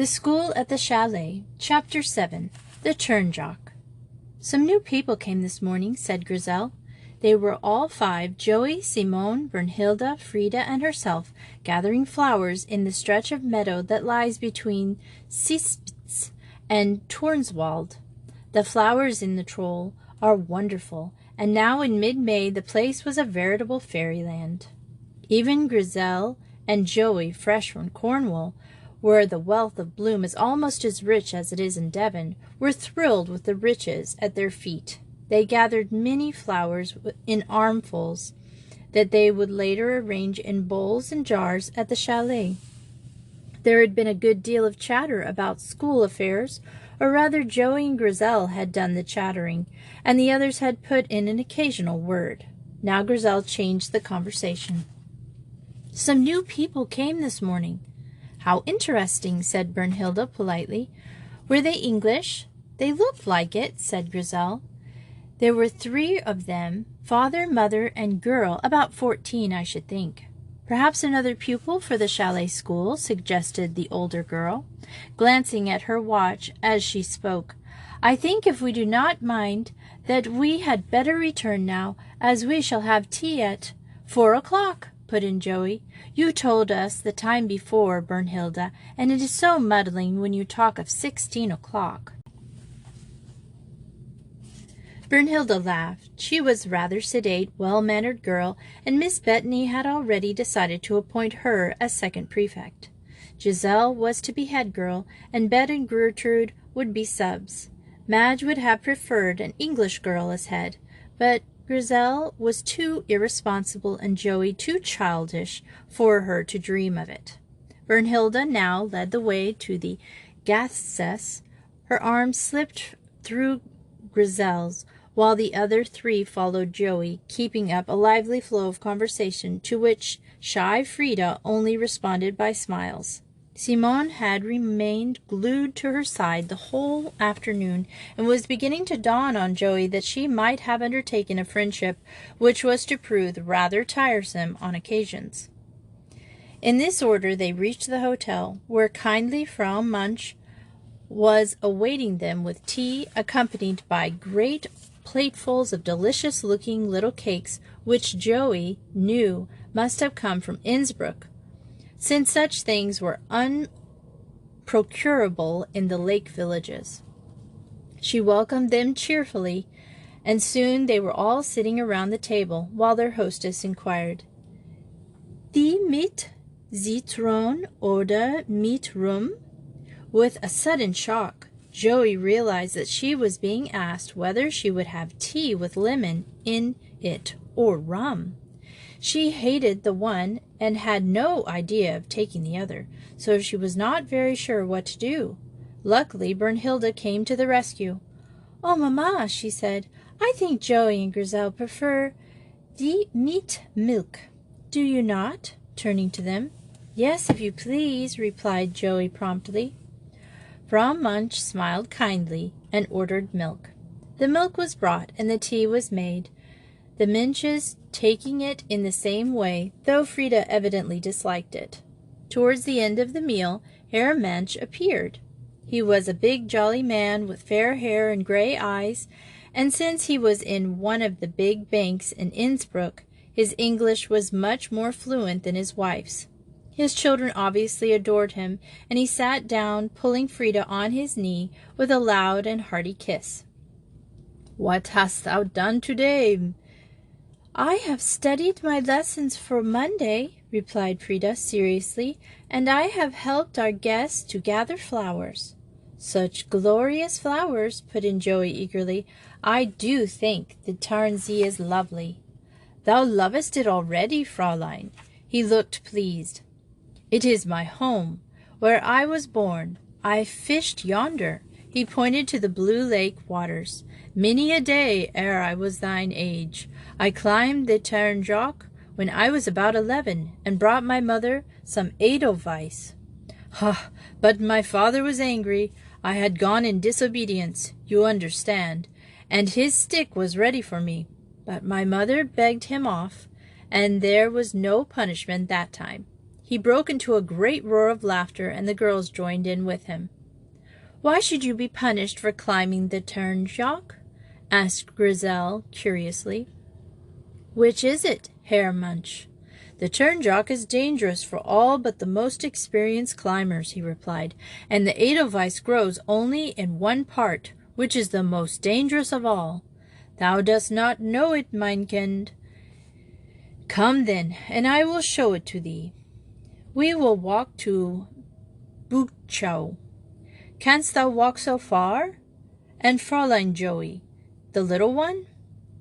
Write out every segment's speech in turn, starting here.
The School at the Chalet, Chapter 7, The Turn-Jock. "Some new people came this morning," said Grizel. They were all five, Joey, Simone, Brunhilde, Frida, and herself, gathering flowers in the stretch of meadow that lies between Sispitz and Tornswald. The flowers in the troll are wonderful, and now in mid-May the place was a veritable fairyland. Even Grizel and Joey, fresh from Cornwall, where the wealth of bloom is almost as rich as it is in Devon, were thrilled with the riches at their feet. They gathered many flowers in armfuls that they would later arrange in bowls and jars at the chalet. There had been a good deal of chatter about school affairs, or rather Joey and Grizel had done the chattering, and the others had put in an occasional word. Now Grizel changed the conversation. "Some new people came this morning." "How interesting," said Brunhilde politely. "Were they English?" "They looked like it," said Grizel. "There were 3 of them, father, mother, and girl, about 14, I should think." "Perhaps another pupil for the chalet school," suggested the older girl, glancing at her watch as she spoke. "I think, if we do not mind, that we had better return now, as we shall have tea at 4 o'clock, put in Joey. "You told us the time before, Brunhilde, and it is so muddling when you talk of 16 o'clock. Brunhilde laughed. She was a rather sedate, well-mannered girl, and Miss Bethany had already decided to appoint her as second prefect. Giselle was to be head girl, and Bet and Gertrude would be subs. Madge would have preferred an English girl as head, but Grizel was too irresponsible and Joey too childish for her to dream of it. Brunhilde now led the way to the gathsess. Her arm slipped through Grizel's, while the other 3 followed Joey, keeping up a lively flow of conversation to which shy Frida only responded by smiles. Simone had remained glued to her side the whole afternoon, and was beginning to dawn on Joey that she might have undertaken a friendship which was to prove rather tiresome on occasions. In this order they reached the hotel, where kindly Frau Munch was awaiting them with tea, accompanied by great platefuls of delicious-looking little cakes, which Joey knew must have come from Innsbruck, since such things were unprocurable in the lake villages. She welcomed them cheerfully, and soon they were all sitting around the table, while their hostess inquired, "Die mit Zitron oder mit Rum?" With a sudden shock, Joey realized that she was being asked whether she would have tea with lemon in it or rum. She hated the one and had no idea of taking the other, so she was not very sure what to do. Luckily, Brunhilde came to the rescue. "Oh, Mamma," she said, "I think Joey and Grizel prefer die mit milk. Do you not?" turning to them. "Yes, if you please," replied Joey promptly. Frau Munch smiled kindly and ordered milk. The milk was brought, and the tea was made, the Munches taking it in the same way, though Frida evidently disliked it. Towards the end of the meal, Herr Munch appeared. He was a big, jolly man with fair hair and gray eyes, and since he was in one of the big banks in Innsbruck, his English was much more fluent than his wife's. His children obviously adored him, and he sat down, pulling Frida on his knee with a loud and hearty kiss. "What hast thou done today?" "I have studied my lessons for Monday," replied Frida seriously, "and I have helped our guests to gather flowers." "Such glorious flowers," put in Joey eagerly. "I do think the Tarnsee is lovely." "Thou lovest it already, Fraulein." He looked pleased. "It is my home, where I was born. I fished yonder." He pointed to the blue lake waters. "Many a day ere I was thine age. I climbed the Turn-Jock when I was about 11, and brought my mother some edelweiss. Ha! But my father was angry. I had gone in disobedience, you understand, and his stick was ready for me. But my mother begged him off, and there was no punishment that time. He broke into a great roar of laughter, and the girls joined in with him. "Why should you be punished for climbing the Turnjock?" asked Grizel curiously. "Which is it, Herr Munch?" "The Turnjock is dangerous for all but the most experienced climbers," he replied, "and the Edelweiss grows only in one part, which is the most dangerous of all. Thou dost not know it, mein Kind. Come then, and I will show it to thee. We will walk to Buchau. Canst thou walk so far? And Fräulein Joey, the little one?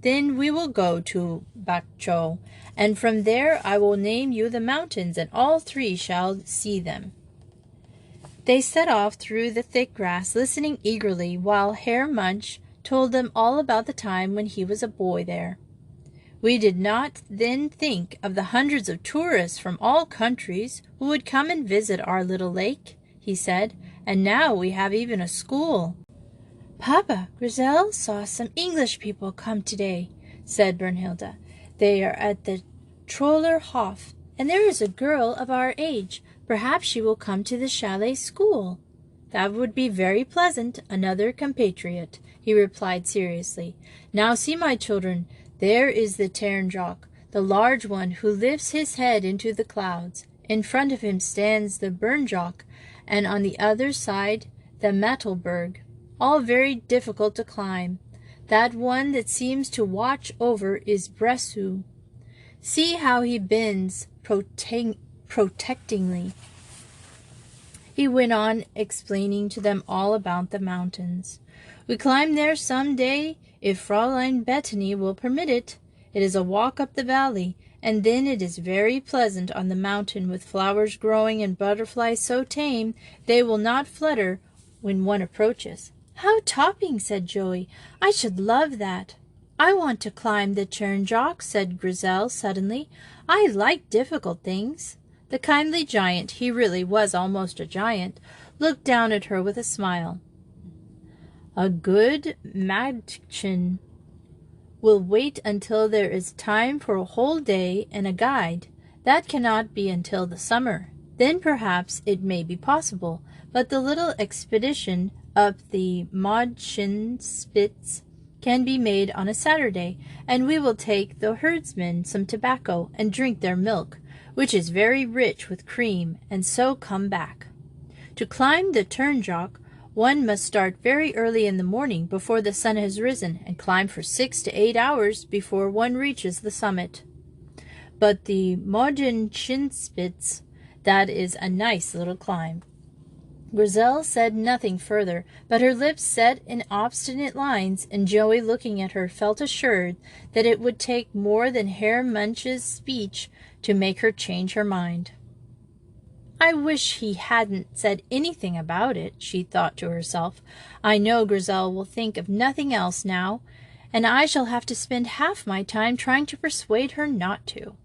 Then we will go to Buchau, and from there I will name you the mountains, and all three shall see them." They set off through the thick grass, listening eagerly, while Herr Munch told them all about the time when he was a boy there. "We did not then think of the hundreds of tourists from all countries who would come and visit our little lake," he said, "and now we have even a school." "Papa, Grizel saw some English people come today," said Brunhilde. "They are at the Troller Hof, and there is a girl of our age. Perhaps she will come to the Chalet school." "That would be very pleasant, another compatriot," he replied seriously. "Now see, my children, there is the Turnjock, the large one who lifts his head into the clouds. In front of him stands the Bernjock, and on the other side the Mattelberg, all very difficult to climb. That one that seems to watch over is Bressu. See how he bends protectingly." He went on explaining to them all about the mountains. "We climb there some day, if Fräulein Bettany will permit it. It is a walk up the valley, and then it is very pleasant on the mountain, with flowers growing and butterflies so tame they will not flutter when one approaches." "How topping!" said Joey. "I should love that." "I want to climb the Turnjock," said Grizel suddenly. "I like difficult things." The kindly giant, he really was almost a giant, looked down at her with a smile. "A good Madchen will wait until there is time for a whole day and a guide. That cannot be until the summer. Then perhaps it may be possible, but the little expedition up the Madchenspitz can be made on a Saturday, and we will take the herdsmen some tobacco and drink their milk, which is very rich with cream, and so come back. To climb the Turnjock, one must start very early in the morning before the sun has risen, and climb for 6 to 8 hours before one reaches the summit. But the Madchenspitz, that is a nice little climb." Grizel said nothing further, but her lips set in obstinate lines, and Joey, looking at her, felt assured that it would take more than Herr Munch's speech to make her change her mind. "I wish he hadn't said anything about it," she thought to herself. "I know Grizel will think of nothing else now, and I shall have to spend half my time trying to persuade her not to."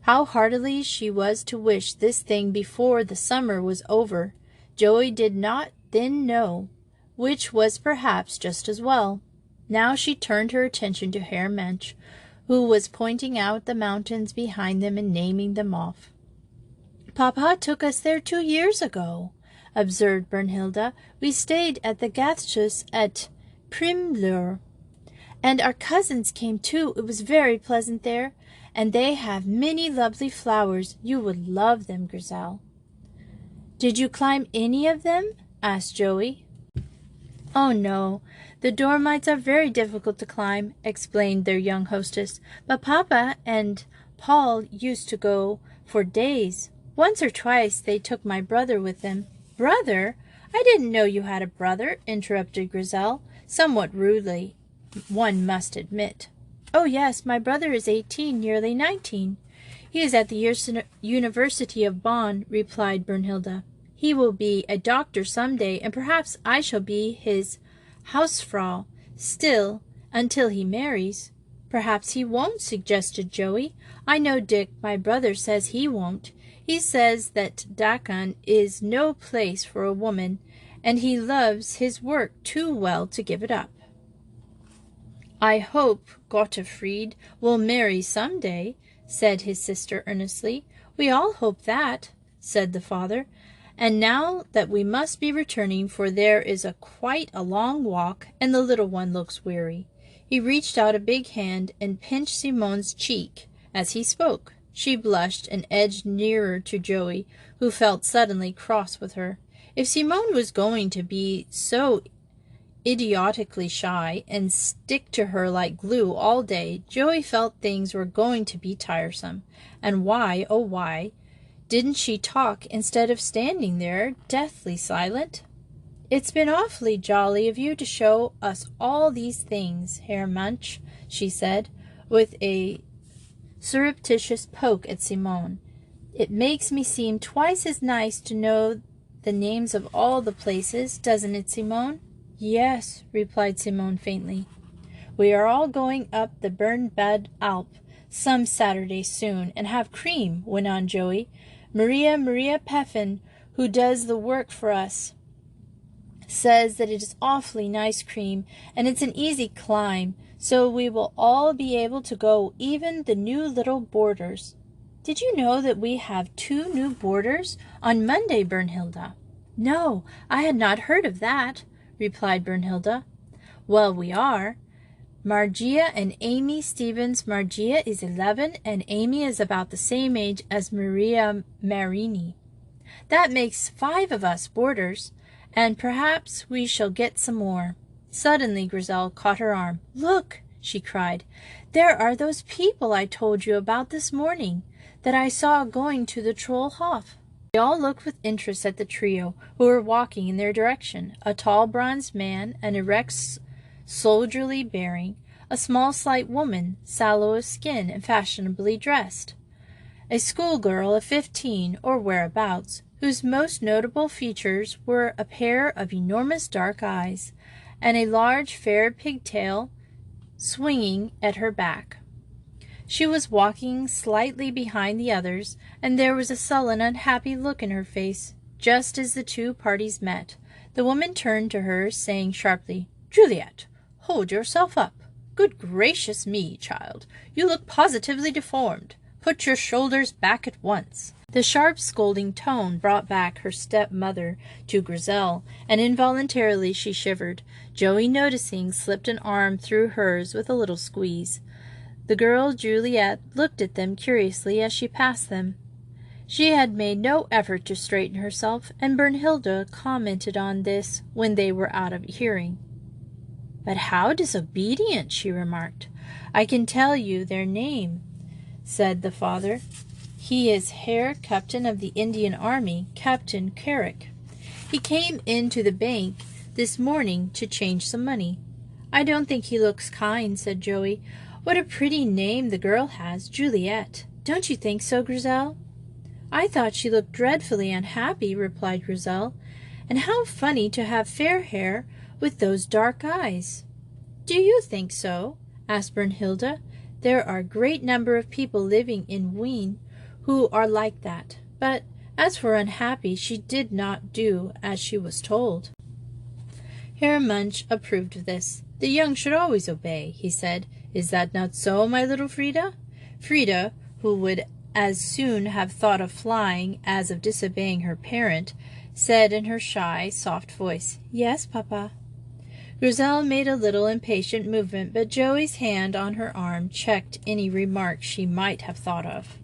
How heartily she was to wish this thing before the summer was over, Joey did not then know, which was perhaps just as well. Now she turned her attention to Herr Munch, who was pointing out the mountains behind them and naming them off. "Papa took us there 2 years ago," observed Brunhilde. "We stayed at the Gathschuss at Primlur, and our cousins came too. It was very pleasant there, and they have many lovely flowers. You would love them, Grizel." "Did you climb any of them?" asked Joey. "Oh, no. The Dormites are very difficult to climb," explained their young hostess. "But Papa and Paul used to go for days. Once or twice they took my brother with them." "Brother? I didn't know you had a brother," interrupted Grizel, somewhat rudely, one must admit. "Oh, yes, my brother is 18, nearly 19. He is at the University of Bonn," replied Brunhilde. "He will be a doctor some day, and perhaps I shall be his Hausfrau still, until he marries." "Perhaps he won't," suggested Joey. "I know Dick, my brother, says he won't. He says that Dachau is no place for a woman, and he loves his work too well to give it up." "I hope Gottfried will marry some day," said his sister earnestly. "We all hope that," said the father. "And now that we must be returning, for there is quite a long walk, and the little one looks weary." He reached out a big hand and pinched Simone's cheek as he spoke. She blushed and edged nearer to Joey, who felt suddenly cross with her. If Simone was going to be so idiotically shy and stick to her like glue all day, Joey felt things were going to be tiresome. And why, oh why, didn't she talk instead of standing there, deathly silent? "It's been awfully jolly of you to show us all these things, Herr Munch," she said, with a surreptitious poke at Simone. "It makes me seem twice as nice to know the names of all the places, doesn't it, Simone?" "Yes," replied Simone faintly. "We are all going up the Brent-Dyer Alp some Saturday soon, and have cream," went on Joey. Maria Peffin, who does the work for us, says that it is awfully nice cream, and it's an easy climb, so we will all be able to go, even the new little boarders." "Did you know that we have 2 new boarders on Monday, Brunhilde?" "No, I had not heard of that," replied Brunhilde. "Well, we are. Margia and Amy Stevens. Margia is 11, and Amy is about the same age as Maria Marini. That makes 5 of us boarders, and perhaps we shall get some more." Suddenly Grizel caught her arm. "Look!" she cried. "There are those people I told you about this morning, that I saw going to the Trollhof." They all looked with interest at the trio, who were walking in their direction: a tall bronzed man, an erect soldierly bearing, a small slight woman, sallow of skin and fashionably dressed, a schoolgirl of 15 or whereabouts, whose most notable features were a pair of enormous dark eyes, and a large fair pigtail swinging at her back. She was walking slightly behind the others, and there was a sullen, unhappy look in her face. Just as the 2 parties met, the woman turned to her, saying sharply, "Juliet, hold yourself up. Good gracious me, child, you look positively deformed. Put your shoulders back at once." The sharp, scolding tone brought back her stepmother to Grizel, and involuntarily she shivered. Joey, noticing, slipped an arm through hers with a little squeeze. The girl Juliet looked at them curiously as she passed them. She had made no effort to straighten herself, and Brunhilde commented on this when they were out of hearing. "But how disobedient," she remarked. "I can tell you their name," said the father. "He is Herr Captain of the Indian Army, Captain Carrick. He came into the bank this morning to change some money." "I don't think he looks kind," said Joey. "What a pretty name the girl has, Juliet. Don't you think so, Grizel?" "I thought she looked dreadfully unhappy," replied Grizel. "And how funny to have fair hair with those dark eyes." "Do you think so?" asked Brunhilde. "There are a great number of people living in Wien who are like that. But as for unhappy, she did not do as she was told." Herr Munch approved of this. "The young should always obey," he said. "Is that not so, my little Frida?" Frida, who would as soon have thought of flying as of disobeying her parent, said in her shy, soft voice, "Yes, papa." Grizel made a little impatient movement, but Joey's hand on her arm checked any remark she might have thought of.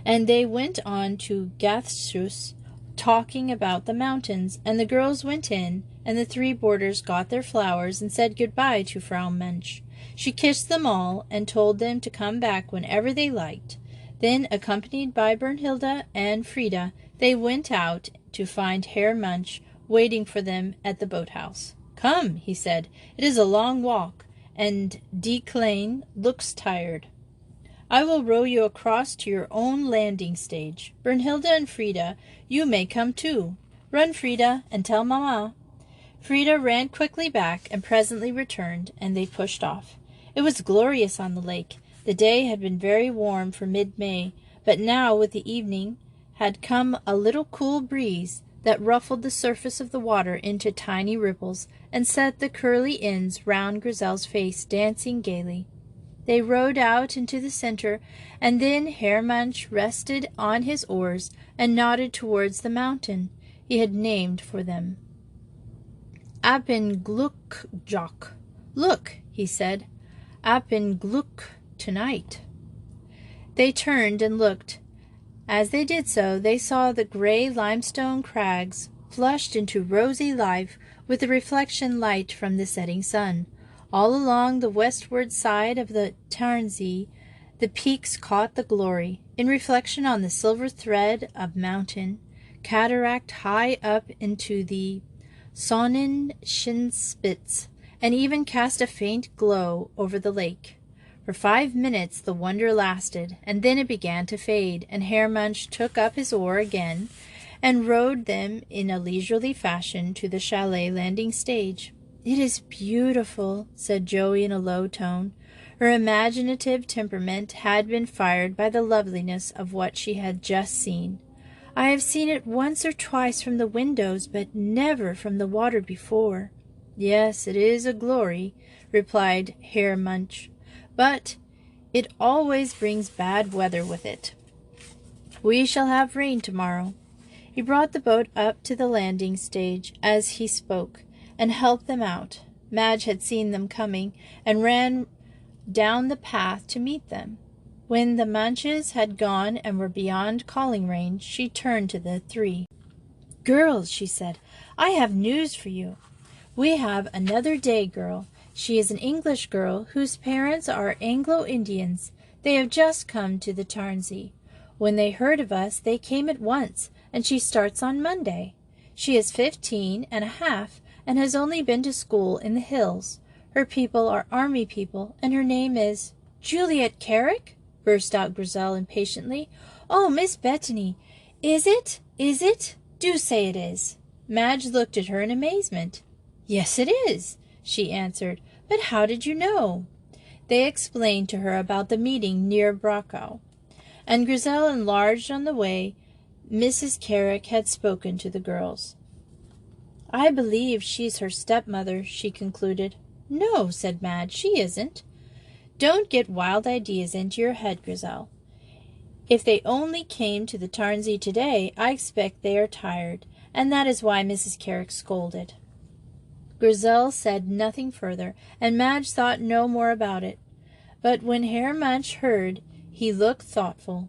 And they went on to Gathshuis, talking about the mountains, and the girls went in, and the 3 boarders got their flowers and said good-bye to Frau Munch. She kissed them all and told them to come back whenever they liked. Then, accompanied by Brunhilde and Frida, they went out to find Herr Munch waiting for them at the boathouse. "Come," he said, "it is a long walk, and Die Kleine looks tired. I will row you across to your own landing stage. Brunhilde and Frida, you may come too. Run, Frida, and tell Mamma." Frida ran quickly back and presently returned, and they pushed off. It was glorious on the lake. The day had been very warm for mid-May, but now with the evening had come a little cool breeze that ruffled the surface of the water into tiny ripples and set the curly ends round Grizel's face dancing gaily. They rowed out into the center, and then Herr Munch rested on his oars and nodded towards the mountain he had named for them. Appenglückjoch. Look, he said. Appenglück tonight. They turned and looked. As they did so, they saw the gray limestone crags flushed into rosy life with the reflection light from the setting sun. All along the westward side of the Tarnsee, the peaks caught the glory, in reflection on the silver thread of mountain, cataract high up into the Sonnenschinspitze, and even cast a faint glow over the lake. For 5 minutes the wonder lasted, and then it began to fade, and Herr Munch took up his oar again and rowed them in a leisurely fashion to the Chalet landing stage. "It is beautiful," said Joey in a low tone. Her imaginative temperament had been fired by the loveliness of what she had just seen. "I have seen it once or twice from the windows, but never from the water before." "Yes, it is a glory," replied Herr Munch, "but it always brings bad weather with it. We shall have rain tomorrow." He brought the boat up to the landing stage as he spoke, and helped them out. Madge had seen them coming, and ran down the path to meet them. When the Munches had gone and were beyond calling range, she turned to the three. "Girls," she said, "I have news for you. We have another Day girl. She is an English girl whose parents are Anglo-Indians. They have just come to the Tarnsee. When they heard of us, they came at once, and she starts on Monday. She is 15 and a half, and has only been to school in the hills. Her people are army people, and her name is—" "Juliet Carrick?" burst out Grizel impatiently. "Oh, Miss Bethany, is it? Is it? Do say it is." Madge looked at her in amazement. "Yes, it is," she answered. "But how did you know?" They explained to her about the meeting near Brokow, and Grizel enlarged on the way Mrs. Carrick had spoken to the girls. "I believe she's her stepmother," she concluded. "No," said Madge, "she isn't. Don't get wild ideas into your head, Grizel. If they only came to the Tarnsee today, I expect they are tired, and that is why Mrs. Carrick scolded." Grizel said nothing further, and Madge thought no more about it. But when Herr Munch heard, he looked thoughtful.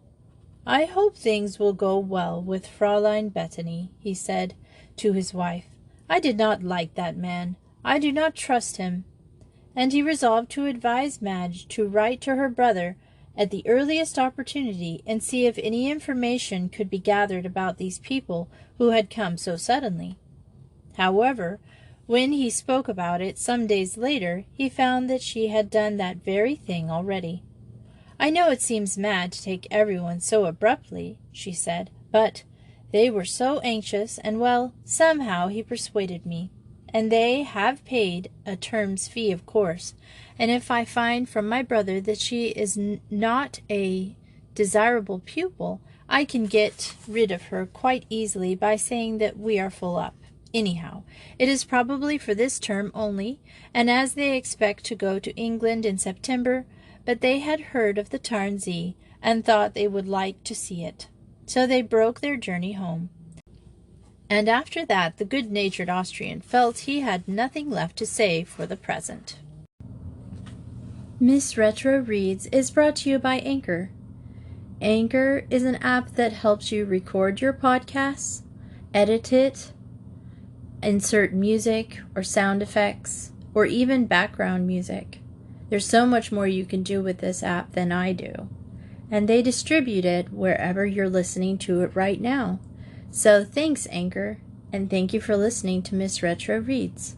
"I hope things will go well with Fräulein Bethany," he said to his wife. "I did not like that man. I do not trust him." And he resolved to advise Madge to write to her brother at the earliest opportunity and see if any information could be gathered about these people who had come so suddenly. However, when he spoke about it some days later, he found that she had done that very thing already. "I know it seems mad to take everyone so abruptly," she said, "but they were so anxious, and well, somehow he persuaded me. And they have paid a term's fee, of course, and if I find from my brother that she is not a desirable pupil, I can get rid of her quite easily by saying that we are full up. Anyhow, it is probably for this term only, and as they expect to go to England in September, but they had heard of the Tarnsee and thought they would like to see it. So they broke their journey home. And after that the good-natured Austrian felt he had nothing left to say for the present. Miss Retro Reads is brought to you by Anchor. Anchor is an app that helps you record your podcasts, edit it, insert music or sound effects, or even background music. There's so much more you can do with this app than I do. And they distribute it wherever you're listening to it right now. So thanks, Anchor, and thank you for listening to Miss Retro Reads.